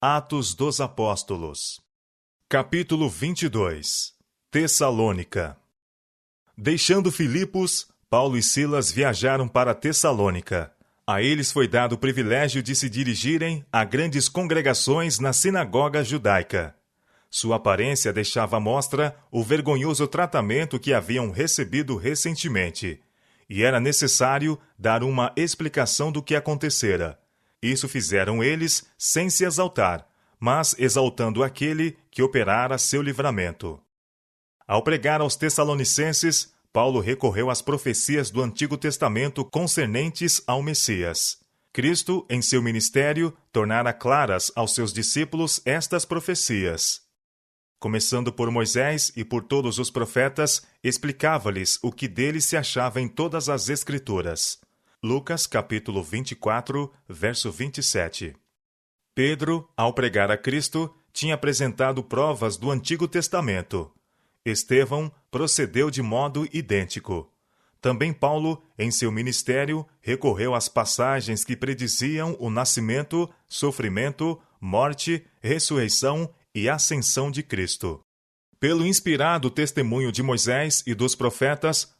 Atos dos Apóstolos. Capítulo 22. Tessalônica. Deixando Filipos, Paulo e Silas viajaram para Tessalônica. A eles foi dado o privilégio de se dirigirem a grandes congregações na sinagoga judaica. Sua aparência deixava à mostra o vergonhoso tratamento que haviam recebido recentemente, e era necessário dar uma explicação do que acontecera. Isso fizeram eles sem se exaltar, mas exaltando aquele que operara seu livramento. Ao pregar aos Tessalonicenses, Paulo recorreu às profecias do Antigo Testamento concernentes ao Messias. Cristo, em seu ministério, tornara claras aos seus discípulos estas profecias. Começando por Moisés e por todos os profetas, explicava-lhes o que dele se achava em todas as Escrituras. Lucas, capítulo 24, verso 27. Pedro, ao pregar a Cristo, tinha apresentado provas do Antigo Testamento. Estevão procedeu de modo idêntico. Também Paulo, em seu ministério, recorreu às passagens que prediziam o nascimento, sofrimento, morte, ressurreição e ascensão de Cristo. Pelo inspirado testemunho de Moisés e dos profetas,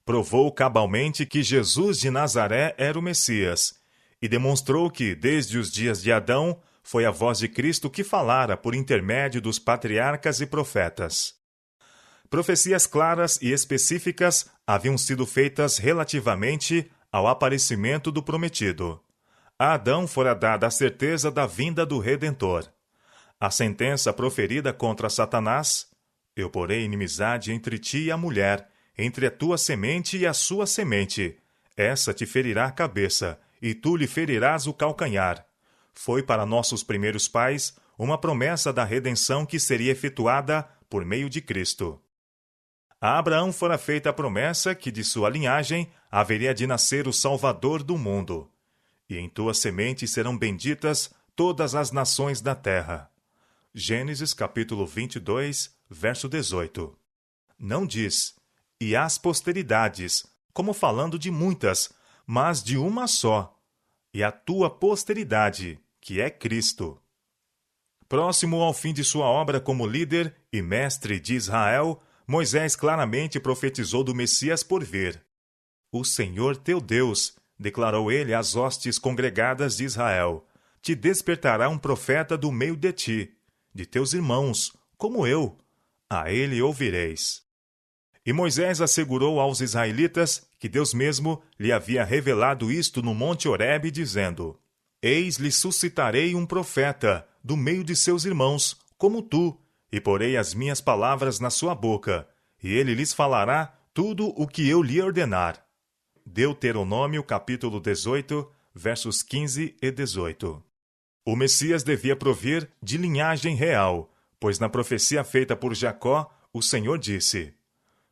provou cabalmente que Jesus de Nazaré era o Messias, e demonstrou que, desde os dias de Adão, foi a voz de Cristo que falara por intermédio dos patriarcas e profetas. Profecias claras e específicas haviam sido feitas relativamente ao aparecimento do prometido. A Adão fora dada a certeza da vinda do Redentor. A sentença proferida contra Satanás: "Eu porei inimizade entre ti e a mulher, entre a tua semente e a sua semente. Essa te ferirá a cabeça, e tu lhe ferirás o calcanhar", foi para nossos primeiros pais uma promessa da redenção que seria efetuada por meio de Cristo. A Abraão fora feita a promessa que de sua linhagem haveria de nascer o Salvador do mundo. "E em tua semente serão benditas todas as nações da terra." Gênesis capítulo 22, verso 18. Não diz "e as posteridades", como falando de muitas, mas de uma só, e a tua posteridade, que é Cristo. Próximo ao fim de sua obra como líder e mestre de Israel, Moisés claramente profetizou do Messias por vir. "O Senhor teu Deus", declarou ele às hostes congregadas de Israel, "te despertará um profeta do meio de ti, de teus irmãos, como eu. A ele ouvireis." E Moisés assegurou aos israelitas que Deus mesmo lhe havia revelado isto no Monte Horebe, dizendo: "Eis lhe suscitarei um profeta do meio de seus irmãos, como tu, e porei as minhas palavras na sua boca, e ele lhes falará tudo o que eu lhe ordenar." Deuteronômio capítulo 18, versos 15 e 18. O Messias devia provir de linhagem real, pois na profecia feita por Jacó, o Senhor disse: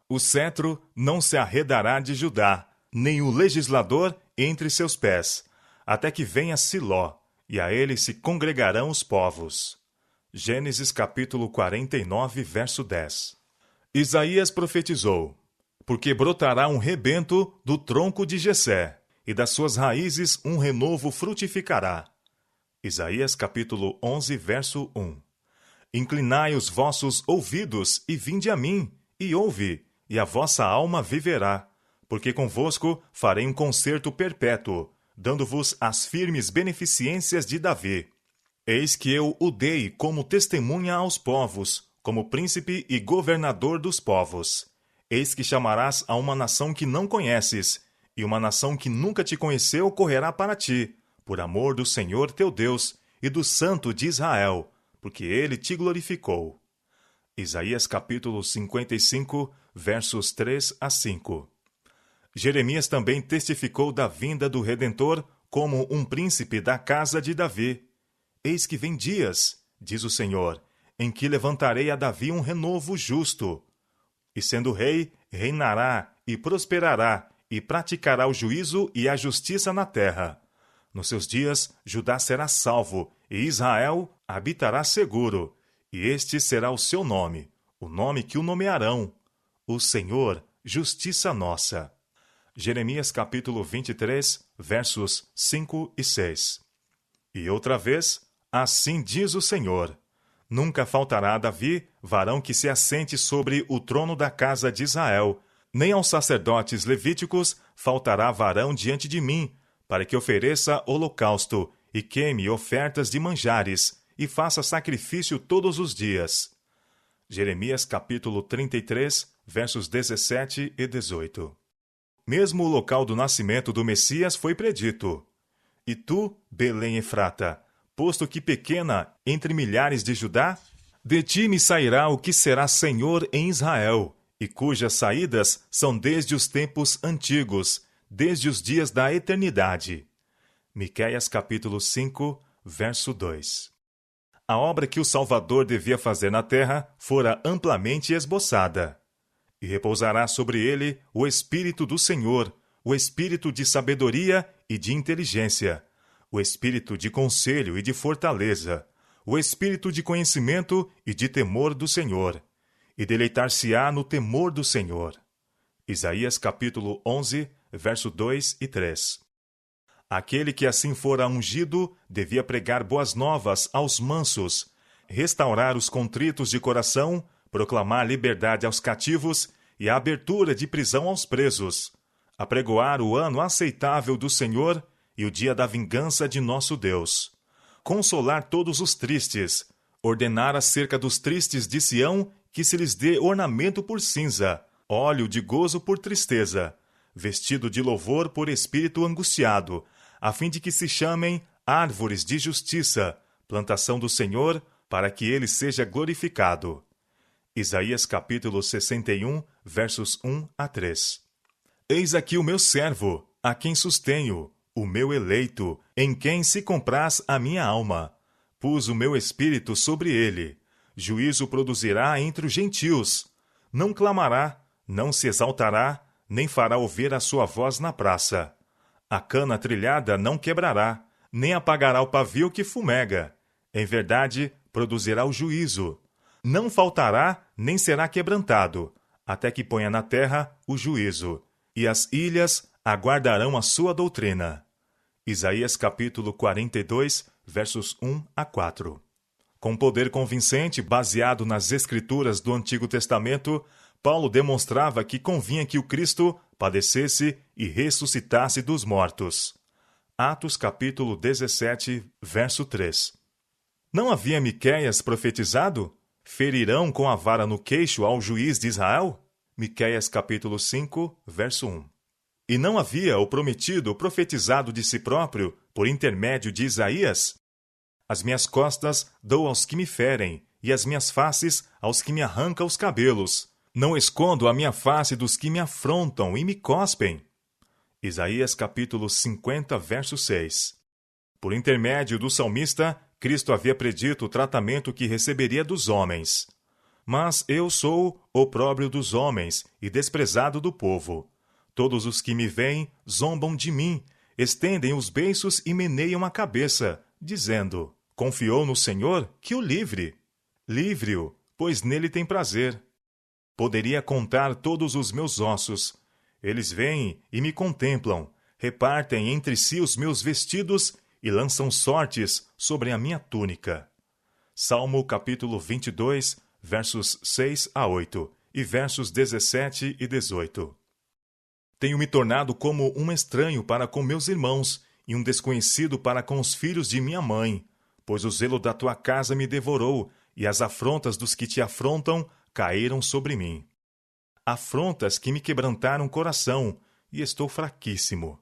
"O cetro não se arredará de Judá, nem o legislador entre seus pés, até que venha Siló, e a ele se congregarão os povos." Gênesis capítulo 49, verso 10. Isaías profetizou: "Porque brotará um rebento do tronco de Jessé, e das suas raízes um renovo frutificará." Isaías capítulo 11, verso 1. "Inclinai os vossos ouvidos e vinde a mim, e ouve, e a vossa alma viverá, porque convosco farei um concerto perpétuo, dando-vos as firmes beneficências de Davi. Eis que eu o dei como testemunha aos povos, como príncipe e governador dos povos. Eis que chamarás a uma nação que não conheces, e uma nação que nunca te conheceu correrá para ti, por amor do Senhor teu Deus e do Santo de Israel, porque ele te glorificou." Isaías capítulo 55, versos 3 a 5. Jeremias também testificou da vinda do Redentor como um príncipe da casa de Davi. "Eis que vem dias, diz o Senhor, em que levantarei a Davi um renovo justo. E sendo rei, reinará e prosperará, e praticará o juízo e a justiça na terra. Nos seus dias, Judá será salvo, e Israel habitará seguro. E este será o seu nome, o nome que o nomearão: o Senhor, justiça nossa." Jeremias capítulo 23, versos 5 e 6. E outra vez, Assim diz o Senhor: nunca faltará a Davi varão que se assente sobre o trono da casa de Israel, nem aos sacerdotes levíticos faltará varão diante de mim, para que ofereça holocausto e queime ofertas de manjares, e faça sacrifício todos os dias. Jeremias capítulo 33, versos 17 e 18. Mesmo o local do nascimento do Messias foi predito. E tu, Belém Efrata, posto que pequena entre milhares de Judá, de ti me sairá o que será Senhor em Israel, e cujas saídas são desde os tempos antigos, desde os dias da eternidade. Miqueias capítulo 5, verso 2. A obra que o Salvador devia fazer na terra fora amplamente esboçada. E repousará sobre ele o Espírito do Senhor, o Espírito de sabedoria e de inteligência, o Espírito de conselho e de fortaleza, o Espírito de conhecimento e de temor do Senhor, e deleitar-se-á no temor do Senhor. Isaías capítulo 11, verso 2 e 3. Aquele que assim fora ungido devia pregar boas novas aos mansos, restaurar os contritos de coração, proclamar liberdade aos cativos e a abertura de prisão aos presos, apregoar o ano aceitável do Senhor e o dia da vingança de nosso Deus, consolar todos os tristes, ordenar acerca dos tristes de Sião que se lhes dê ornamento por cinza, óleo de gozo por tristeza, vestido de louvor por espírito angustiado, a fim de que se chamem árvores de justiça, plantação do Senhor, para que ele seja glorificado. Isaías capítulo 61, versos 1 a 3. Eis aqui o meu servo, a quem sustenho, o meu eleito, em quem se compraz a minha alma. Pus o meu espírito sobre ele. Juízo produzirá entre os gentios. Não clamará, não se exaltará, nem fará ouvir a sua voz na praça. A cana trilhada não quebrará, nem apagará o pavio que fumega. Em verdade, produzirá o juízo. Não faltará, nem será quebrantado, até que ponha na terra o juízo, e as ilhas aguardarão a sua doutrina. Isaías capítulo 42, versos 1 a 4. Com poder convincente, baseado nas Escrituras do Antigo Testamento, Paulo demonstrava que convinha que o Cristo padecesse e ressuscitasse dos mortos. Atos capítulo 17, verso 3. Não havia Miqueias profetizado? Ferirão com a vara no queixo ao juiz de Israel? Miqueias capítulo 5, verso 1. E não havia o prometido profetizado de si próprio por intermédio de Isaías? As minhas costas dou aos que me ferem, e as minhas faces aos que me arrancam os cabelos. Não escondo a minha face dos que me afrontam e me cospem. Isaías capítulo 50, verso 6. Por intermédio do salmista, Cristo havia predito o tratamento que receberia dos homens. Mas eu sou opróbrio dos homens e desprezado do povo. Todos os que me veem zombam de mim, estendem os beiços e meneiam a cabeça, dizendo: confiou no Senhor, que o livre. Livre-o, pois nele tem prazer. Poderia contar todos os meus ossos. Eles vêm e me contemplam, repartem entre si os meus vestidos e lançam sortes sobre a minha túnica. Salmo capítulo 22, versos 6 a 8 e versos 17 e 18. Tenho me tornado como um estranho para com meus irmãos e um desconhecido para com os filhos de minha mãe, pois o zelo da tua casa me devorou e as afrontas dos que te afrontam caíram sobre mim. Afrontas que me quebrantaram o coração, e estou fraquíssimo.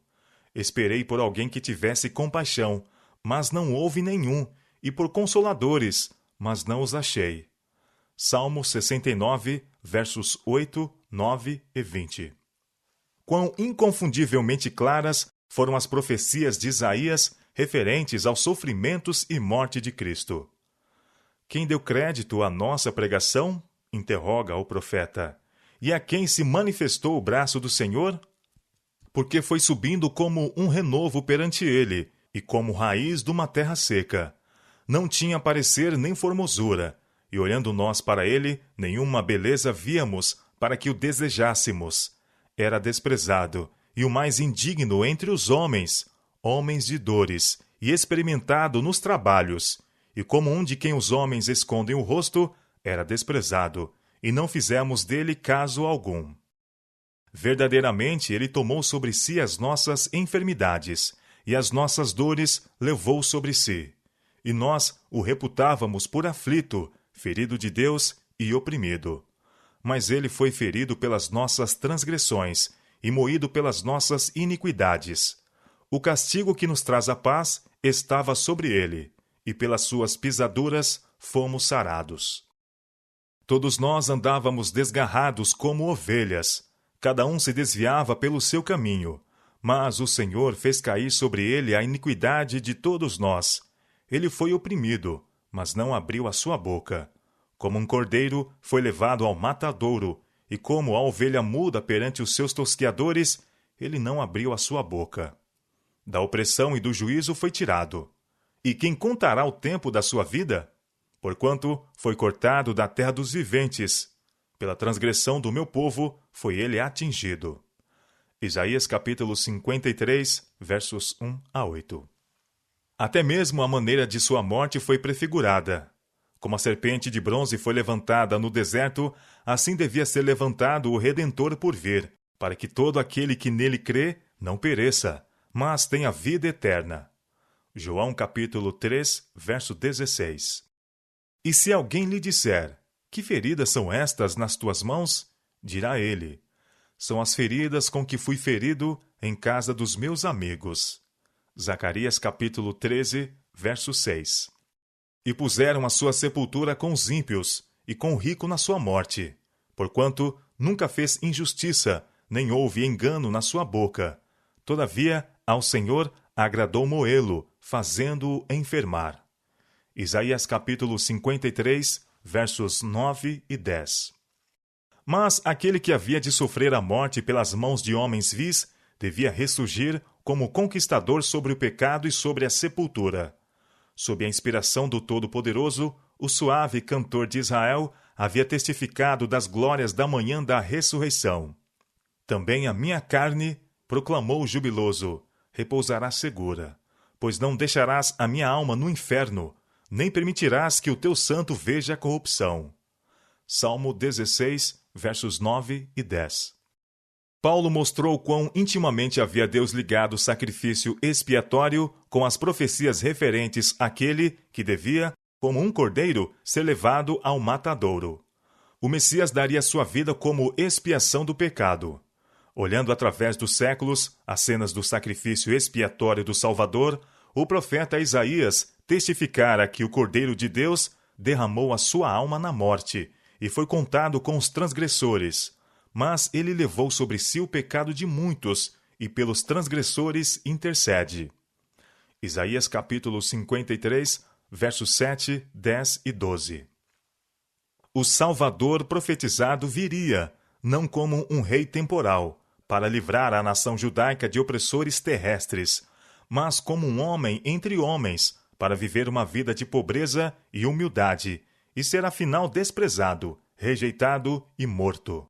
Esperei por alguém que tivesse compaixão, mas não houve nenhum, e por consoladores, mas não os achei. Salmo 69, versos 8, 9 e 20. Quão inconfundivelmente claras foram as profecias de Isaías referentes aos sofrimentos e morte de Cristo. Quem deu crédito à nossa pregação? Interroga o profeta. E a quem se manifestou o braço do Senhor? Porque foi subindo como um renovo perante ele, e como raiz de uma terra seca. Não tinha parecer nem formosura, e olhando nós para ele, nenhuma beleza víamos para que o desejássemos. Era desprezado, e o mais indigno entre os homens, homens de dores, e experimentado nos trabalhos, e como um de quem os homens escondem o rosto, era desprezado, e não fizemos dele caso algum. Verdadeiramente ele tomou sobre si as nossas enfermidades, e as nossas dores levou sobre si. E nós o reputávamos por aflito, ferido de Deus e oprimido. Mas ele foi ferido pelas nossas transgressões, e moído pelas nossas iniquidades. O castigo que nos traz a paz estava sobre ele, e pelas suas pisaduras fomos sarados. Todos nós andávamos desgarrados como ovelhas, cada um se desviava pelo seu caminho, mas o Senhor fez cair sobre ele a iniquidade de todos nós. Ele foi oprimido, mas não abriu a sua boca. Como um cordeiro, foi levado ao matadouro, e como a ovelha muda perante os seus tosqueadores, ele não abriu a sua boca. Da opressão e do juízo foi tirado. E quem contará o tempo da sua vida? Porquanto foi cortado da terra dos viventes. Pela transgressão do meu povo foi ele atingido. Isaías capítulo 53, versos 1 a 8. Até mesmo a maneira de sua morte foi prefigurada. Como a serpente de bronze foi levantada no deserto, assim devia ser levantado o Redentor por vir, para que todo aquele que nele crê não pereça, mas tenha vida eterna. João capítulo 3, verso 16. E se alguém lhe disser, que feridas são estas nas tuas mãos? Dirá ele, são as feridas com que fui ferido em casa dos meus amigos. Zacarias capítulo 13, verso 6. E puseram a sua sepultura com os ímpios, e com o rico na sua morte, porquanto nunca fez injustiça, nem houve engano na sua boca. Todavia, ao Senhor agradou moê-lo, fazendo-o enfermar. Isaías capítulo 53, versos 9 e 10. Mas aquele que havia de sofrer a morte pelas mãos de homens vis, devia ressurgir como conquistador sobre o pecado e sobre a sepultura. Sob a inspiração do Todo-Poderoso, o suave cantor de Israel havia testificado das glórias da manhã da ressurreição. Também a minha carne, proclamou o jubiloso, repousará segura, pois não deixarás a minha alma no inferno, nem permitirás que o teu santo veja a corrupção. Salmo 16, versos 9 e 10. Paulo mostrou quão intimamente havia Deus ligado o sacrifício expiatório com as profecias referentes àquele que devia, como um cordeiro, ser levado ao matadouro. O Messias daria sua vida como expiação do pecado. Olhando através dos séculos as cenas do sacrifício expiatório do Salvador, o profeta Isaías testificara que o Cordeiro de Deus derramou a sua alma na morte e foi contado com os transgressores. Mas ele levou sobre si o pecado de muitos, e pelos transgressores intercede. Isaías capítulo 53, versos 7, 10 e 12. O Salvador profetizado viria, não como um rei temporal, para livrar a nação judaica de opressores terrestres, mas como um homem entre homens, para viver uma vida de pobreza e humildade, e ser afinal desprezado, rejeitado e morto.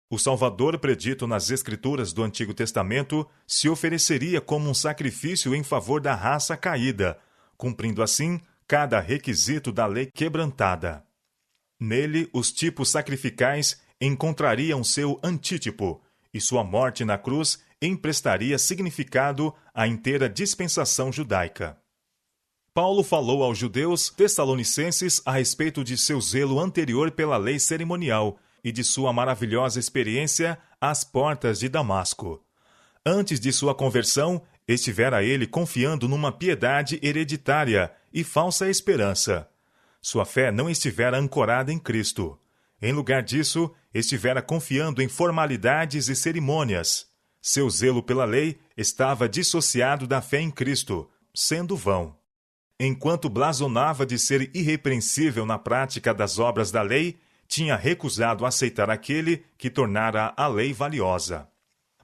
O Salvador, predito nas Escrituras do Antigo Testamento, se ofereceria como um sacrifício em favor da raça caída, cumprindo assim cada requisito da lei quebrantada. Nele, os tipos sacrificais encontrariam seu antítipo, e sua morte na cruz emprestaria significado à inteira dispensação judaica. Paulo falou aos judeus tessalonicenses a respeito de seu zelo anterior pela lei cerimonial, e de sua maravilhosa experiência às portas de Damasco. Antes de sua conversão, estivera ele confiando numa piedade hereditária e falsa esperança. Sua fé não estivera ancorada em Cristo. Em lugar disso, estivera confiando em formalidades e cerimônias. Seu zelo pela lei estava dissociado da fé em Cristo, sendo vão. Enquanto blasonava de ser irrepreensível na prática das obras da lei, tinha recusado aceitar aquele que tornara a lei valiosa.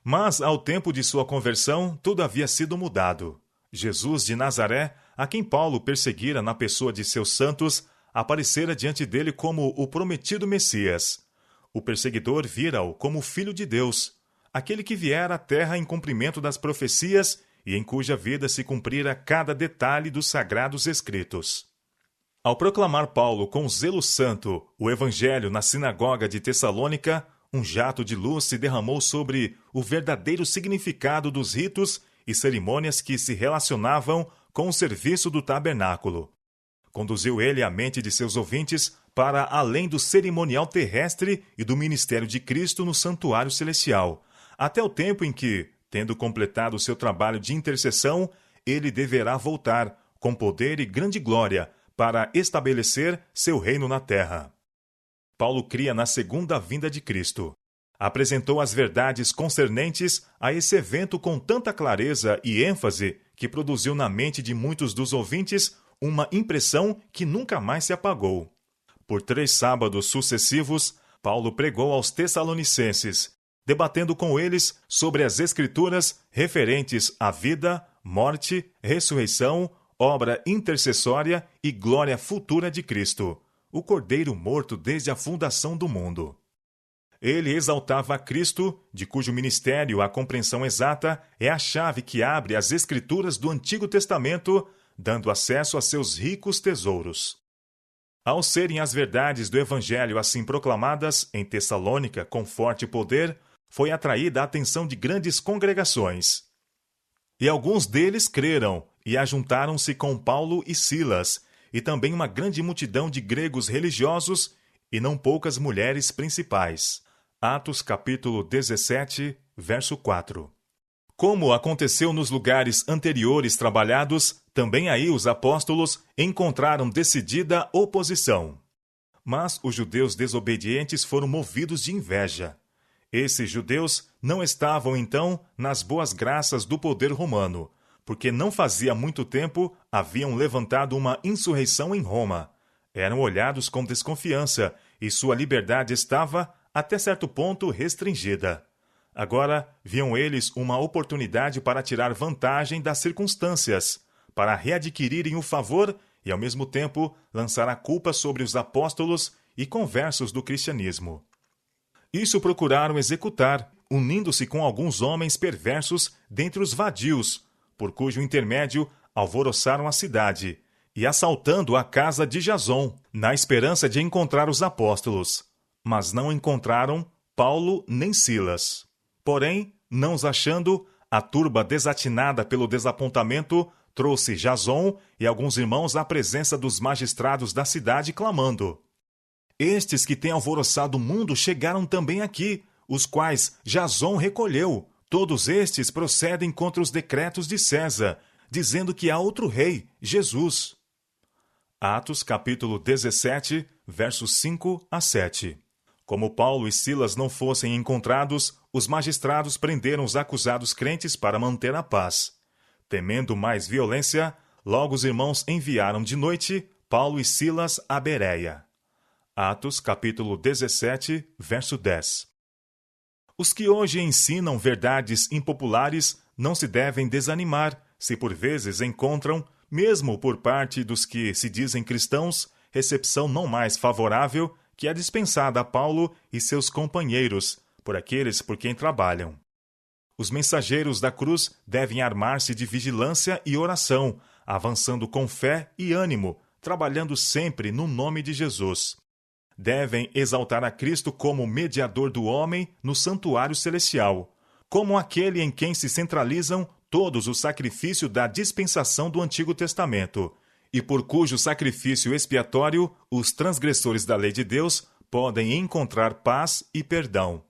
Mas, ao tempo de sua conversão, tudo havia sido mudado. Jesus de Nazaré, a quem Paulo perseguira na pessoa de seus santos, aparecera diante dele como o prometido Messias. O perseguidor vira-o como Filho de Deus, aquele que viera à terra em cumprimento das profecias e em cuja vida se cumprira cada detalhe dos sagrados escritos. Ao proclamar Paulo com zelo santo o evangelho na sinagoga de Tessalônica, um jato de luz se derramou sobre o verdadeiro significado dos ritos e cerimônias que se relacionavam com o serviço do tabernáculo. Conduziu ele a mente de seus ouvintes para além do cerimonial terrestre e do ministério de Cristo no santuário celestial, até o tempo em que, tendo completado o seu trabalho de intercessão, ele deverá voltar, com poder e grande glória, para estabelecer seu reino na terra. Paulo cria na segunda vinda de Cristo. Apresentou as verdades concernentes a esse evento com tanta clareza e ênfase que produziu na mente de muitos dos ouvintes uma impressão que nunca mais se apagou. Por 3 sábados sucessivos, Paulo pregou aos Tessalonicenses, debatendo com eles sobre as Escrituras referentes à vida, morte, ressurreição, obra intercessória e glória futura de Cristo, o Cordeiro morto desde a fundação do mundo. Ele exaltava a Cristo, de cujo ministério a compreensão exata é a chave que abre as Escrituras do Antigo Testamento, dando acesso a seus ricos tesouros. Ao serem as verdades do Evangelho assim proclamadas em Tessalônica com forte poder, foi atraída a atenção de grandes congregações. E alguns deles creram e ajuntaram-se com Paulo e Silas, e também uma grande multidão de gregos religiosos e não poucas mulheres principais. Atos capítulo 17, verso 4. Como aconteceu nos lugares anteriores trabalhados, também aí os apóstolos encontraram decidida oposição. Mas os judeus desobedientes foram movidos de inveja. Esses judeus não estavam, então, nas boas graças do poder romano, porque não fazia muito tempo haviam levantado uma insurreição em Roma. Eram olhados com desconfiança e sua liberdade estava, até certo ponto, restringida. Agora, viam eles uma oportunidade para tirar vantagem das circunstâncias, para readquirirem o favor e, ao mesmo tempo, lançar a culpa sobre os apóstolos e conversos do cristianismo. Isso procuraram executar, unindo-se com alguns homens perversos dentre os vadios, por cujo intermédio alvoroçaram a cidade, e assaltando a casa de Jason, na esperança de encontrar os apóstolos. Mas não encontraram Paulo nem Silas. Porém, não os achando, a turba desatinada pelo desapontamento trouxe Jason e alguns irmãos à presença dos magistrados da cidade, clamando: "Estes que têm alvoroçado o mundo chegaram também aqui, os quais Jason recolheu. Todos estes procedem contra os decretos de César, dizendo que há outro rei, Jesus." Atos capítulo 17, versos 5 a 7. Como Paulo e Silas não fossem encontrados, os magistrados prenderam os acusados crentes para manter a paz. Temendo mais violência, logo os irmãos enviaram de noite Paulo e Silas a Bereia. Atos capítulo 17, verso 10. Os que hoje ensinam verdades impopulares não se devem desanimar se por vezes encontram, mesmo por parte dos que se dizem cristãos, recepção não mais favorável que a dispensada a Paulo e seus companheiros, por aqueles por quem trabalham. Os mensageiros da cruz devem armar-se de vigilância e oração, avançando com fé e ânimo, trabalhando sempre no nome de Jesus. Devem exaltar a Cristo como mediador do homem no santuário celestial, como aquele em quem se centralizam todos os sacrifícios da dispensação do Antigo Testamento, e por cujo sacrifício expiatório os transgressores da lei de Deus podem encontrar paz e perdão.